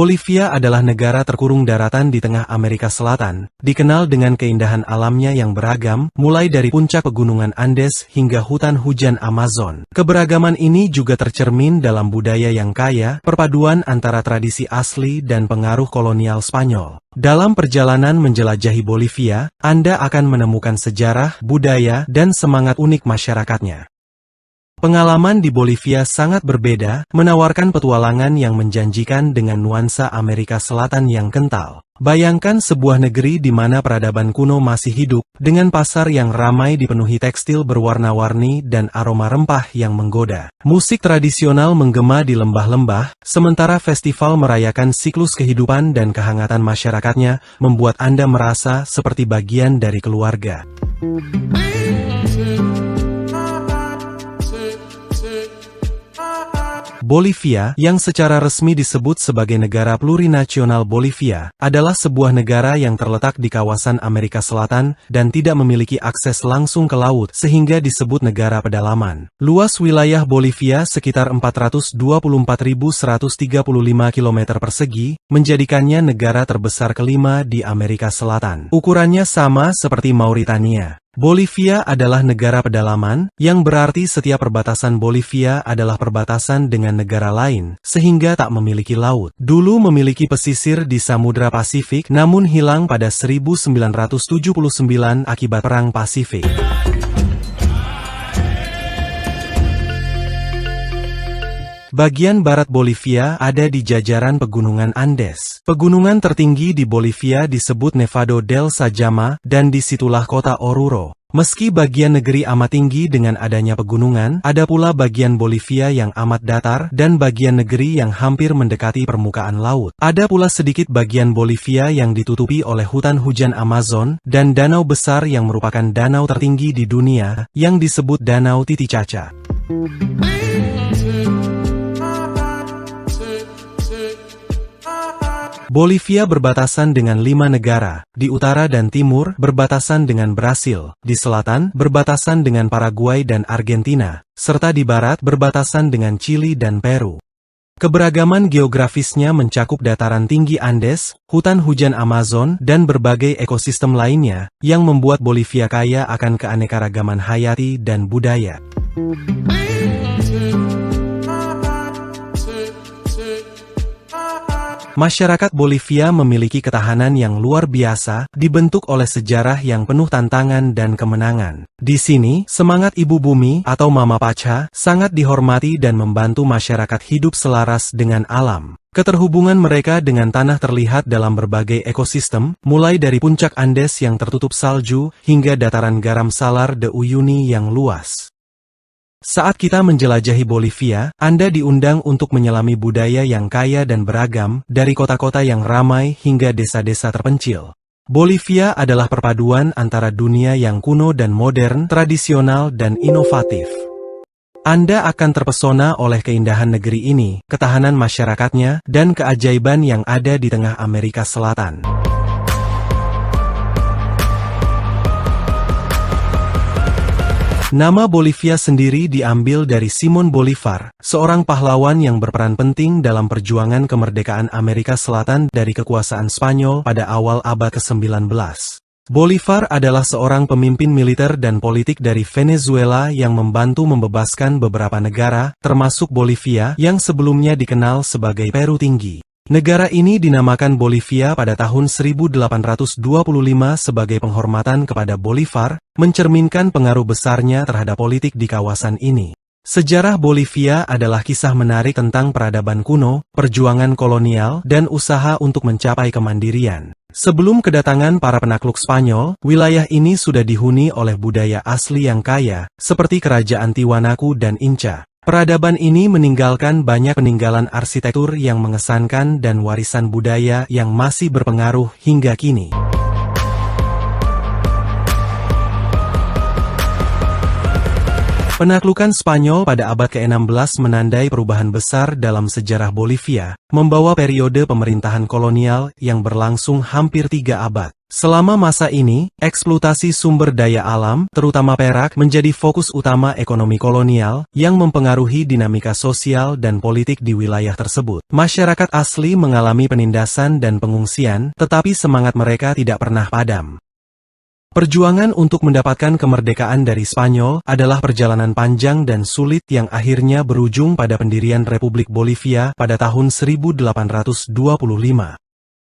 Bolivia adalah negara terkurung daratan di tengah Amerika Selatan, dikenal dengan keindahan alamnya yang beragam, mulai dari puncak pegunungan Andes hingga hutan hujan Amazon. Keberagaman ini juga tercermin dalam budaya yang kaya, perpaduan antara tradisi asli dan pengaruh kolonial Spanyol. Dalam perjalanan menjelajahi Bolivia, Anda akan menemukan sejarah, budaya, dan semangat unik masyarakatnya. Pengalaman di Bolivia sangat berbeda, menawarkan petualangan yang menjanjikan dengan nuansa Amerika Selatan yang kental. Bayangkan sebuah negeri di mana peradaban kuno masih hidup, dengan pasar yang ramai dipenuhi tekstil berwarna-warni dan aroma rempah yang menggoda. Musik tradisional menggema di lembah-lembah, sementara festival merayakan siklus kehidupan dan kehangatan masyarakatnya, membuat Anda merasa seperti bagian dari keluarga. Bolivia, yang secara resmi disebut sebagai negara plurinasional Bolivia, adalah sebuah negara yang terletak di kawasan Amerika Selatan dan tidak memiliki akses langsung ke laut sehingga disebut negara pedalaman. Luas wilayah Bolivia sekitar 424.135 km persegi, menjadikannya negara terbesar kelima di Amerika Selatan. Ukurannya sama seperti Mauritania. Bolivia adalah negara pedalaman, yang berarti setiap perbatasan Bolivia adalah perbatasan dengan negara lain, sehingga tak memiliki laut. Dulu memiliki pesisir di Samudra Pasifik, namun hilang pada 1979 akibat Perang Pasifik. Bagian barat Bolivia ada di jajaran pegunungan Andes. Pegunungan tertinggi di Bolivia disebut Nevado del Sajama, dan disitulah kota Oruro. Meski bagian negeri amat tinggi dengan adanya pegunungan, ada pula bagian Bolivia yang amat datar, dan bagian negeri yang hampir mendekati permukaan laut. Ada pula sedikit bagian Bolivia yang ditutupi oleh hutan hujan Amazon, dan danau besar yang merupakan danau tertinggi di dunia, yang disebut Danau Titicaca. Bolivia berbatasan dengan 5 negara, di utara dan timur berbatasan dengan Brasil, di selatan berbatasan dengan Paraguay dan Argentina, serta di barat berbatasan dengan Chili dan Peru. Keberagaman geografisnya mencakup dataran tinggi Andes, hutan hujan Amazon, dan berbagai ekosistem lainnya, yang membuat Bolivia kaya akan keanekaragaman hayati dan budaya. Masyarakat Bolivia memiliki ketahanan yang luar biasa, dibentuk oleh sejarah yang penuh tantangan dan kemenangan. Di sini, semangat ibu bumi atau Mama Pacha sangat dihormati dan membantu masyarakat hidup selaras dengan alam. Keterhubungan mereka dengan tanah terlihat dalam berbagai ekosistem, mulai dari puncak Andes yang tertutup salju, hingga dataran garam Salar de Uyuni yang luas. Saat kita menjelajahi Bolivia, Anda diundang untuk menyelami budaya yang kaya dan beragam, dari kota-kota yang ramai hingga desa-desa terpencil. Bolivia adalah perpaduan antara dunia yang kuno dan modern, tradisional dan inovatif. Anda akan terpesona oleh keindahan negeri ini, ketahanan masyarakatnya, dan keajaiban yang ada di tengah Amerika Selatan. Nama Bolivia sendiri diambil dari Simón Bolívar, seorang pahlawan yang berperan penting dalam perjuangan kemerdekaan Amerika Selatan dari kekuasaan Spanyol pada awal abad ke-19. Bolívar adalah seorang pemimpin militer dan politik dari Venezuela yang membantu membebaskan beberapa negara, termasuk Bolivia yang sebelumnya dikenal sebagai Peru Tinggi. Negara ini dinamakan Bolivia pada tahun 1825 sebagai penghormatan kepada Bolívar, mencerminkan pengaruh besarnya terhadap politik di kawasan ini. Sejarah Bolivia adalah kisah menarik tentang peradaban kuno, perjuangan kolonial, dan usaha untuk mencapai kemandirian. Sebelum kedatangan para penakluk Spanyol, wilayah ini sudah dihuni oleh budaya asli yang kaya, seperti kerajaan Tiwanaku dan Inca. Peradaban ini meninggalkan banyak peninggalan arsitektur yang mengesankan dan warisan budaya yang masih berpengaruh hingga kini. Penaklukan Spanyol pada abad ke-16 menandai perubahan besar dalam sejarah Bolivia, membawa periode pemerintahan kolonial yang berlangsung hampir 3 abad. Selama masa ini, eksploitasi sumber daya alam, terutama perak, menjadi fokus utama ekonomi kolonial, yang mempengaruhi dinamika sosial dan politik di wilayah tersebut. Masyarakat asli mengalami penindasan dan pengungsian, tetapi semangat mereka tidak pernah padam. Perjuangan untuk mendapatkan kemerdekaan dari Spanyol adalah perjalanan panjang dan sulit yang akhirnya berujung pada pendirian Republik Bolivia pada tahun 1825.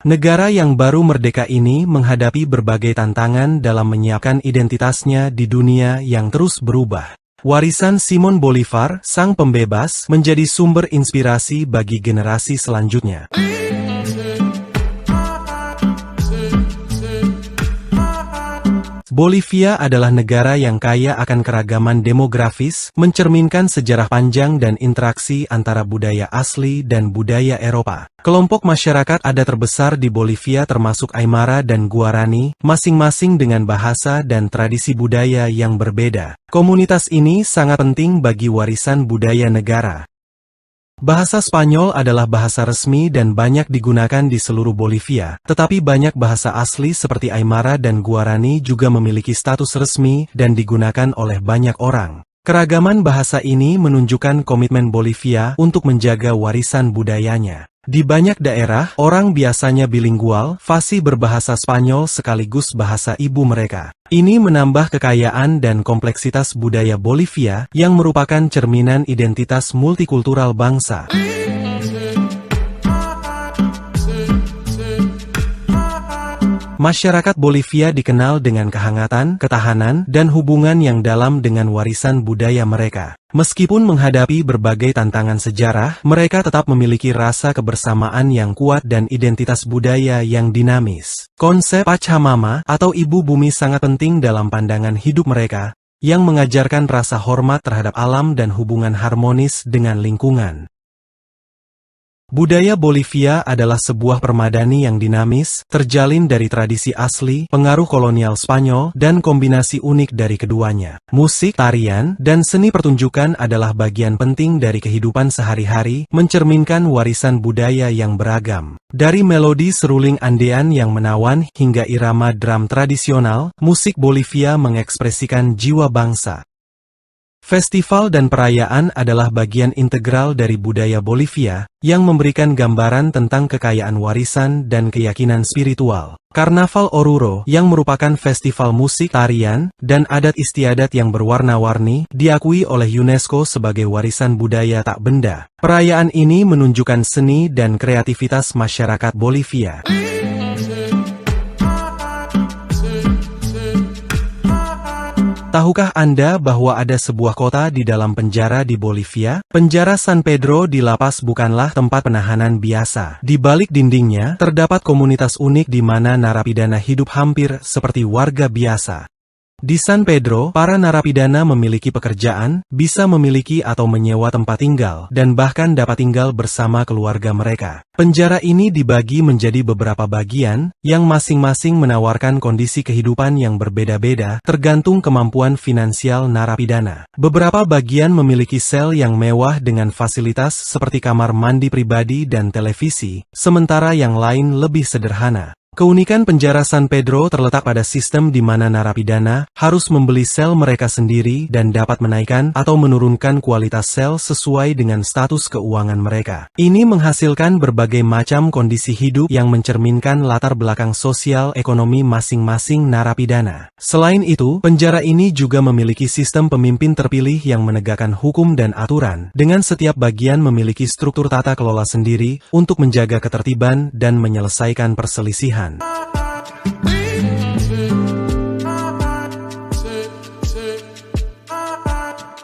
Negara yang baru merdeka ini menghadapi berbagai tantangan dalam menyiapkan identitasnya di dunia yang terus berubah. Warisan Simón Bolívar, sang pembebas, menjadi sumber inspirasi bagi generasi selanjutnya. Bolivia adalah negara yang kaya akan keragaman demografis, mencerminkan sejarah panjang dan interaksi antara budaya asli dan budaya Eropa. Kelompok masyarakat adat terbesar di Bolivia termasuk Aymara dan Guarani, masing-masing dengan bahasa dan tradisi budaya yang berbeda. Komunitas ini sangat penting bagi warisan budaya negara. Bahasa Spanyol adalah bahasa resmi dan banyak digunakan di seluruh Bolivia, tetapi banyak bahasa asli seperti Aymara dan Guarani juga memiliki status resmi dan digunakan oleh banyak orang. Keragaman bahasa ini menunjukkan komitmen Bolivia untuk menjaga warisan budayanya. Di banyak daerah, orang biasanya bilingual, fasih berbahasa Spanyol sekaligus bahasa ibu mereka. Ini menambah kekayaan dan kompleksitas budaya Bolivia yang merupakan cerminan identitas multikultural bangsa. Masyarakat Bolivia dikenal dengan kehangatan, ketahanan, dan hubungan yang dalam dengan warisan budaya mereka. Meskipun menghadapi berbagai tantangan sejarah, mereka tetap memiliki rasa kebersamaan yang kuat dan identitas budaya yang dinamis. Konsep Pachamama atau Ibu Bumi sangat penting dalam pandangan hidup mereka, yang mengajarkan rasa hormat terhadap alam dan hubungan harmonis dengan lingkungan. Budaya Bolivia adalah sebuah permadani yang dinamis, terjalin dari tradisi asli, pengaruh kolonial Spanyol, dan kombinasi unik dari keduanya. Musik, tarian, dan seni pertunjukan adalah bagian penting dari kehidupan sehari-hari, mencerminkan warisan budaya yang beragam. Dari melodi seruling Andean yang menawan hingga irama drum tradisional, musik Bolivia mengekspresikan jiwa bangsa. Festival dan perayaan adalah bagian integral dari budaya Bolivia, yang memberikan gambaran tentang kekayaan warisan dan keyakinan spiritual. Karnaval Oruro, yang merupakan festival musik, tarian, dan adat istiadat yang berwarna-warni, diakui oleh UNESCO sebagai warisan budaya tak benda. Perayaan ini menunjukkan seni dan kreativitas masyarakat Bolivia. Tahukah Anda bahwa ada sebuah kota di dalam penjara di Bolivia? Penjara San Pedro di La Paz bukanlah tempat penahanan biasa. Di balik dindingnya, terdapat komunitas unik di mana narapidana hidup hampir seperti warga biasa. Di San Pedro, para narapidana memiliki pekerjaan, bisa memiliki atau menyewa tempat tinggal, dan bahkan dapat tinggal bersama keluarga mereka. Penjara ini dibagi menjadi beberapa bagian, yang masing-masing menawarkan kondisi kehidupan yang berbeda-beda, tergantung kemampuan finansial narapidana. Beberapa bagian memiliki sel yang mewah dengan fasilitas seperti kamar mandi pribadi dan televisi, sementara yang lain lebih sederhana. Keunikan penjara San Pedro terletak pada sistem di mana narapidana harus membeli sel mereka sendiri dan dapat menaikkan atau menurunkan kualitas sel sesuai dengan status keuangan mereka. Ini menghasilkan berbagai macam kondisi hidup yang mencerminkan latar belakang sosial ekonomi masing-masing narapidana. Selain itu, penjara ini juga memiliki sistem pemimpin terpilih yang menegakkan hukum dan aturan, dengan setiap bagian memiliki struktur tata kelola sendiri untuk menjaga ketertiban dan menyelesaikan perselisihan.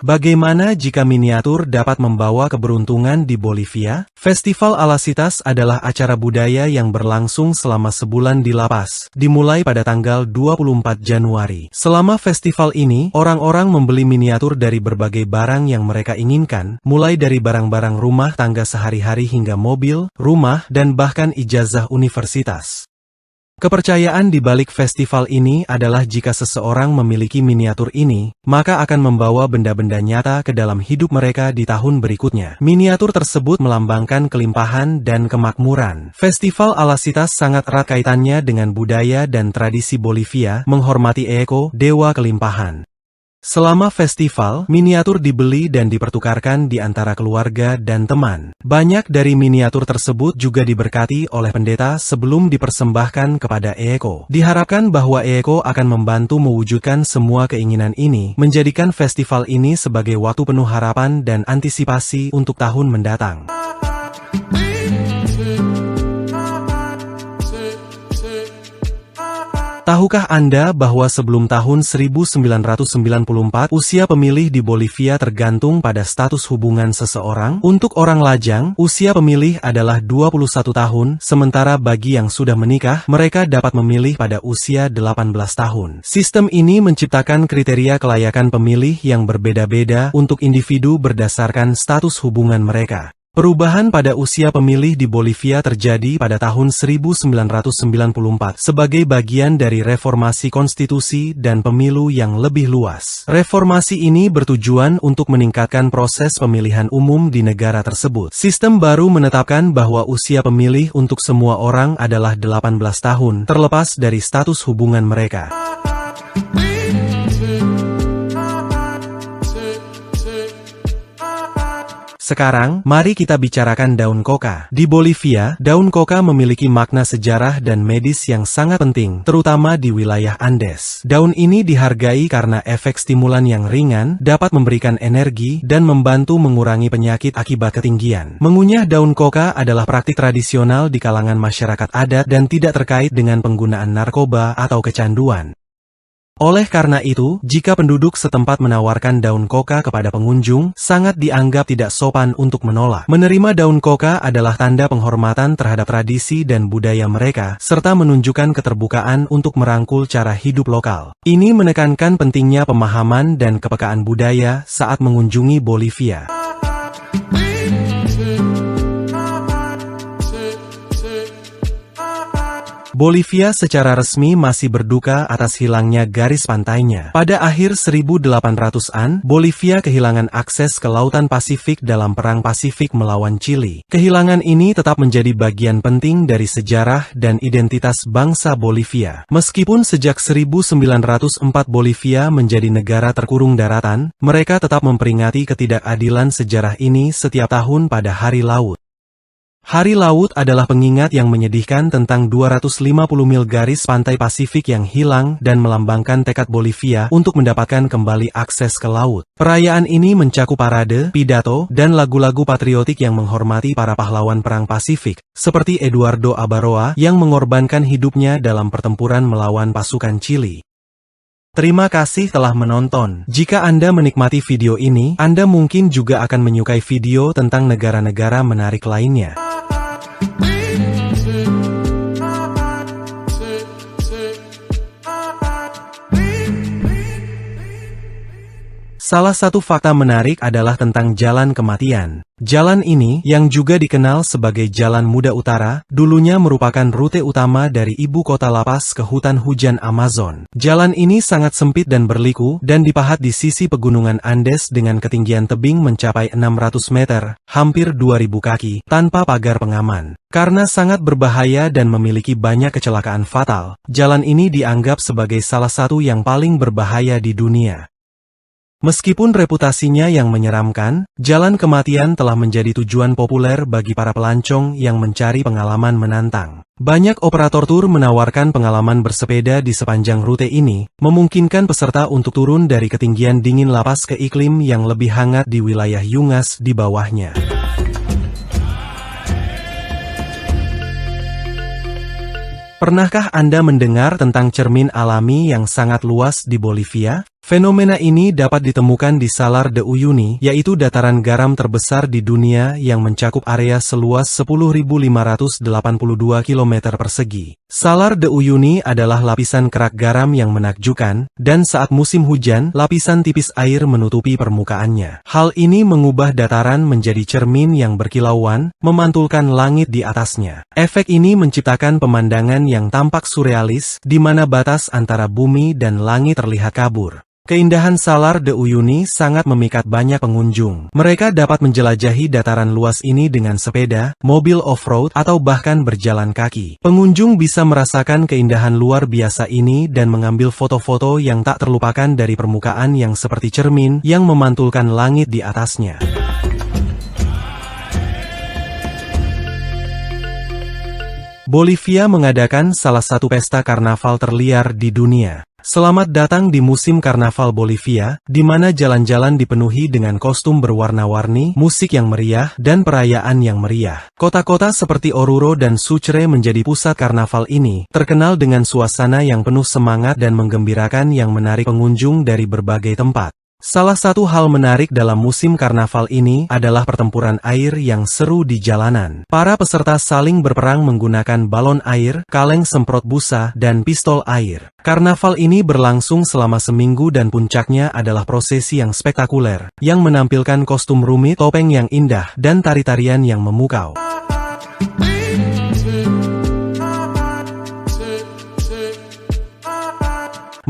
Bagaimana jika miniatur dapat membawa keberuntungan di Bolivia? Festival Alasitas adalah acara budaya yang berlangsung selama sebulan di La Paz, dimulai pada tanggal 24 Januari. Selama festival ini, orang-orang membeli miniatur dari berbagai barang yang mereka inginkan, mulai dari barang-barang rumah tangga sehari-hari hingga mobil, rumah, dan bahkan ijazah universitas. Kepercayaan di balik festival ini adalah jika seseorang memiliki miniatur ini, maka akan membawa benda-benda nyata ke dalam hidup mereka di tahun berikutnya. Miniatur tersebut melambangkan kelimpahan dan kemakmuran. Festival Alacitas sangat erat kaitannya dengan budaya dan tradisi Bolivia, menghormati Eeko, dewa kelimpahan. Selama festival, miniatur dibeli dan dipertukarkan di antara keluarga dan teman. Banyak dari miniatur tersebut juga diberkati oleh pendeta sebelum dipersembahkan kepada Eeko. Diharapkan bahwa Eeko akan membantu mewujudkan semua keinginan ini, menjadikan festival ini sebagai waktu penuh harapan dan antisipasi untuk tahun mendatang. Tahukah Anda bahwa sebelum tahun 1994, usia pemilih di Bolivia tergantung pada status hubungan seseorang? Untuk orang lajang, usia pemilih adalah 21 tahun, sementara bagi yang sudah menikah, mereka dapat memilih pada usia 18 tahun. Sistem ini menciptakan kriteria kelayakan pemilih yang berbeda-beda untuk individu berdasarkan status hubungan mereka. Perubahan pada usia pemilih di Bolivia terjadi pada tahun 1994 sebagai bagian dari reformasi konstitusi dan pemilu yang lebih luas. Reformasi ini bertujuan untuk meningkatkan proses pemilihan umum di negara tersebut. Sistem baru menetapkan bahwa usia pemilih untuk semua orang adalah 18 tahun, terlepas dari status hubungan mereka. Sekarang, mari kita bicarakan daun koka. Di Bolivia, daun koka memiliki makna sejarah dan medis yang sangat penting, terutama di wilayah Andes. Daun ini dihargai karena efek stimulan yang ringan, dapat memberikan energi, dan membantu mengurangi penyakit akibat ketinggian. Mengunyah daun koka adalah praktik tradisional di kalangan masyarakat adat dan tidak terkait dengan penggunaan narkoba atau kecanduan. Oleh karena itu, jika penduduk setempat menawarkan daun koka kepada pengunjung, sangat dianggap tidak sopan untuk menolak. Menerima daun koka adalah tanda penghormatan terhadap tradisi dan budaya mereka, serta menunjukkan keterbukaan untuk merangkul cara hidup lokal. Ini menekankan pentingnya pemahaman dan kepekaan budaya saat mengunjungi Bolivia. Bolivia secara resmi masih berduka atas hilangnya garis pantainya. Pada akhir 1800-an, Bolivia kehilangan akses ke Lautan Pasifik dalam Perang Pasifik melawan Chili. Kehilangan ini tetap menjadi bagian penting dari sejarah dan identitas bangsa Bolivia. Meskipun sejak 1904 Bolivia menjadi negara terkurung daratan, mereka tetap memperingati ketidakadilan sejarah ini setiap tahun pada Hari Laut. Hari Laut adalah pengingat yang menyedihkan tentang 250 mil garis pantai Pasifik yang hilang dan melambangkan tekad Bolivia untuk mendapatkan kembali akses ke laut. Perayaan ini mencakup parade, pidato, dan lagu-lagu patriotik yang menghormati para pahlawan Perang Pasifik, seperti Eduardo Abaroa yang mengorbankan hidupnya dalam pertempuran melawan pasukan Chili. Terima kasih telah menonton. Jika Anda menikmati video ini, Anda mungkin juga akan menyukai video tentang negara-negara menarik lainnya. Salah satu fakta menarik adalah tentang Jalan Kematian. Jalan ini, yang juga dikenal sebagai Jalan Muda Utara, dulunya merupakan rute utama dari ibu kota La Paz ke hutan hujan Amazon. Jalan ini sangat sempit dan berliku, dan dipahat di sisi pegunungan Andes dengan ketinggian tebing mencapai 600 meter, hampir 2000 kaki, tanpa pagar pengaman. Karena sangat berbahaya dan memiliki banyak kecelakaan fatal, jalan ini dianggap sebagai salah satu yang paling berbahaya di dunia. Meskipun reputasinya yang menyeramkan, Jalan Kematian telah menjadi tujuan populer bagi para pelancong yang mencari pengalaman menantang. Banyak operator tur menawarkan pengalaman bersepeda di sepanjang rute ini, memungkinkan peserta untuk turun dari ketinggian dingin La Paz ke iklim yang lebih hangat di wilayah Yungas di bawahnya. Pernahkah Anda mendengar tentang cermin alami yang sangat luas di Bolivia? Fenomena ini dapat ditemukan di Salar de Uyuni, yaitu dataran garam terbesar di dunia yang mencakup area seluas 10.582 km persegi. Salar de Uyuni adalah lapisan kerak garam yang menakjubkan, dan saat musim hujan, lapisan tipis air menutupi permukaannya. Hal ini mengubah dataran menjadi cermin yang berkilauan, memantulkan langit di atasnya. Efek ini menciptakan pemandangan yang tampak surrealis, di mana batas antara bumi dan langit terlihat kabur. Keindahan Salar de Uyuni sangat memikat banyak pengunjung. Mereka dapat menjelajahi dataran luas ini dengan sepeda, mobil off-road, atau bahkan berjalan kaki. Pengunjung bisa merasakan keindahan luar biasa ini dan mengambil foto-foto yang tak terlupakan dari permukaan yang seperti cermin yang memantulkan langit di atasnya. Bolivia mengadakan salah satu pesta karnaval terliar di dunia. Selamat datang di musim karnaval Bolivia, di mana jalan-jalan dipenuhi dengan kostum berwarna-warni, musik yang meriah, dan perayaan yang meriah. Kota-kota seperti Oruro dan Sucre menjadi pusat karnaval ini, terkenal dengan suasana yang penuh semangat dan menggembirakan yang menarik pengunjung dari berbagai tempat. Salah satu hal menarik dalam musim karnaval ini adalah pertempuran air yang seru di jalanan. Para peserta saling berperang menggunakan balon air, kaleng semprot busa, dan pistol air. Karnaval ini berlangsung selama seminggu dan puncaknya adalah prosesi yang spektakuler, yang menampilkan kostum rumit, topeng yang indah, dan tari-tarian yang memukau.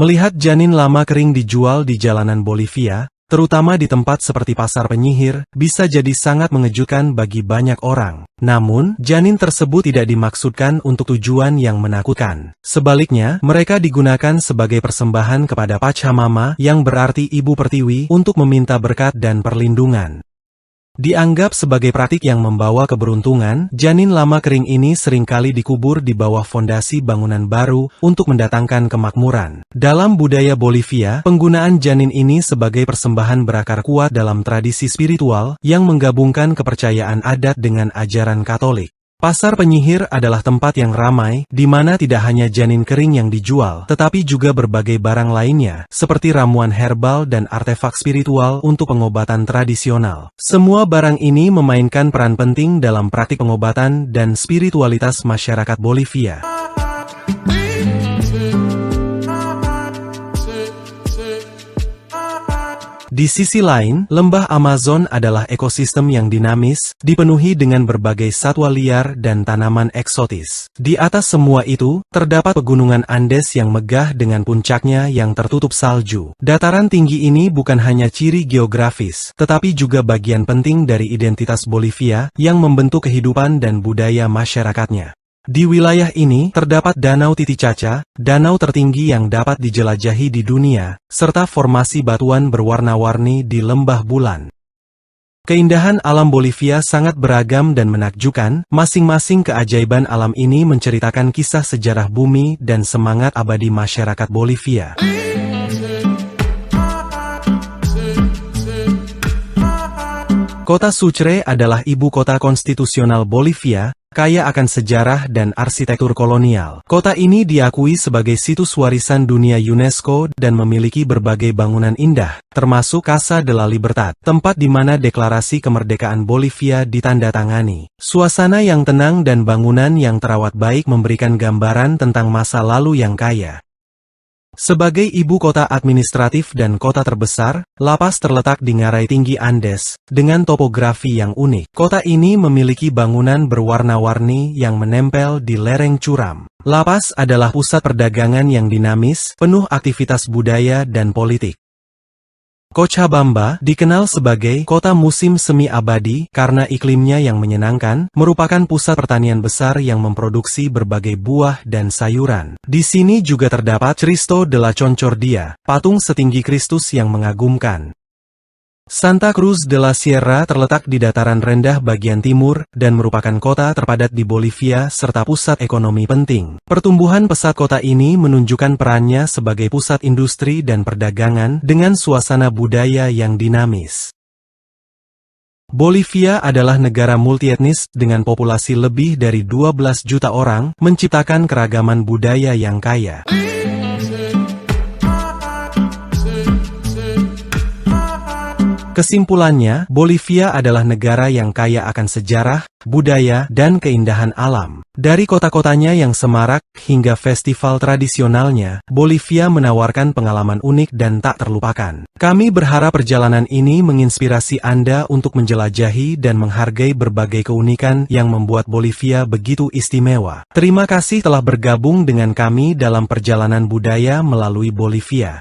Melihat janin lama kering dijual di jalanan Bolivia, terutama di tempat seperti pasar penyihir, bisa jadi sangat mengejutkan bagi banyak orang. Namun, janin tersebut tidak dimaksudkan untuk tujuan yang menakutkan. Sebaliknya, mereka digunakan sebagai persembahan kepada Pachamama, yang berarti Ibu Pertiwi, untuk meminta berkat dan perlindungan. Dianggap sebagai praktik yang membawa keberuntungan, janin lama kering ini seringkali dikubur di bawah fondasi bangunan baru untuk mendatangkan kemakmuran. Dalam budaya Bolivia, penggunaan janin ini sebagai persembahan berakar kuat dalam tradisi spiritual yang menggabungkan kepercayaan adat dengan ajaran Katolik. Pasar penyihir adalah tempat yang ramai, di mana tidak hanya janin kering yang dijual, tetapi juga berbagai barang lainnya, seperti ramuan herbal dan artefak spiritual untuk pengobatan tradisional. Semua barang ini memainkan peran penting dalam praktik pengobatan dan spiritualitas masyarakat Bolivia. Di sisi lain, lembah Amazon adalah ekosistem yang dinamis, dipenuhi dengan berbagai satwa liar dan tanaman eksotis. Di atas semua itu, terdapat pegunungan Andes yang megah dengan puncaknya yang tertutup salju. Dataran tinggi ini bukan hanya ciri geografis, tetapi juga bagian penting dari identitas Bolivia yang membentuk kehidupan dan budaya masyarakatnya. Di wilayah ini, terdapat Danau Titicaca, danau tertinggi yang dapat dijelajahi di dunia, serta formasi batuan berwarna-warni di lembah bulan. Keindahan alam Bolivia sangat beragam dan menakjubkan, masing-masing keajaiban alam ini menceritakan kisah sejarah bumi dan semangat abadi masyarakat Bolivia. Kota Sucre adalah ibu kota konstitusional Bolivia, kaya akan sejarah dan arsitektur kolonial. Kota ini diakui sebagai situs warisan dunia UNESCO dan memiliki berbagai bangunan indah, termasuk Casa de la Libertad, tempat di mana deklarasi kemerdekaan Bolivia ditandatangani. Suasana yang tenang dan bangunan yang terawat baik memberikan gambaran tentang masa lalu yang kaya. Sebagai ibu kota administratif dan kota terbesar, La Paz terletak di ngarai tinggi Andes, dengan topografi yang unik. Kota ini memiliki bangunan berwarna-warni yang menempel di lereng curam. La Paz adalah pusat perdagangan yang dinamis, penuh aktivitas budaya dan politik. Cochabamba, dikenal sebagai kota musim semi abadi karena iklimnya yang menyenangkan, merupakan pusat pertanian besar yang memproduksi berbagai buah dan sayuran. Di sini juga terdapat Cristo de la Concordia, patung setinggi Kristus yang mengagumkan. Santa Cruz de la Sierra terletak di dataran rendah bagian timur, dan merupakan kota terpadat di Bolivia serta pusat ekonomi penting. Pertumbuhan pesat kota ini menunjukkan perannya sebagai pusat industri dan perdagangan dengan suasana budaya yang dinamis. Bolivia adalah negara multietnis dengan populasi lebih dari 12 juta orang, menciptakan keragaman budaya yang kaya. Kesimpulannya, Bolivia adalah negara yang kaya akan sejarah, budaya, dan keindahan alam. Dari kota-kotanya yang semarak hingga festival tradisionalnya, Bolivia menawarkan pengalaman unik dan tak terlupakan. Kami berharap perjalanan ini menginspirasi Anda untuk menjelajahi dan menghargai berbagai keunikan yang membuat Bolivia begitu istimewa. Terima kasih telah bergabung dengan kami dalam perjalanan budaya melalui Bolivia.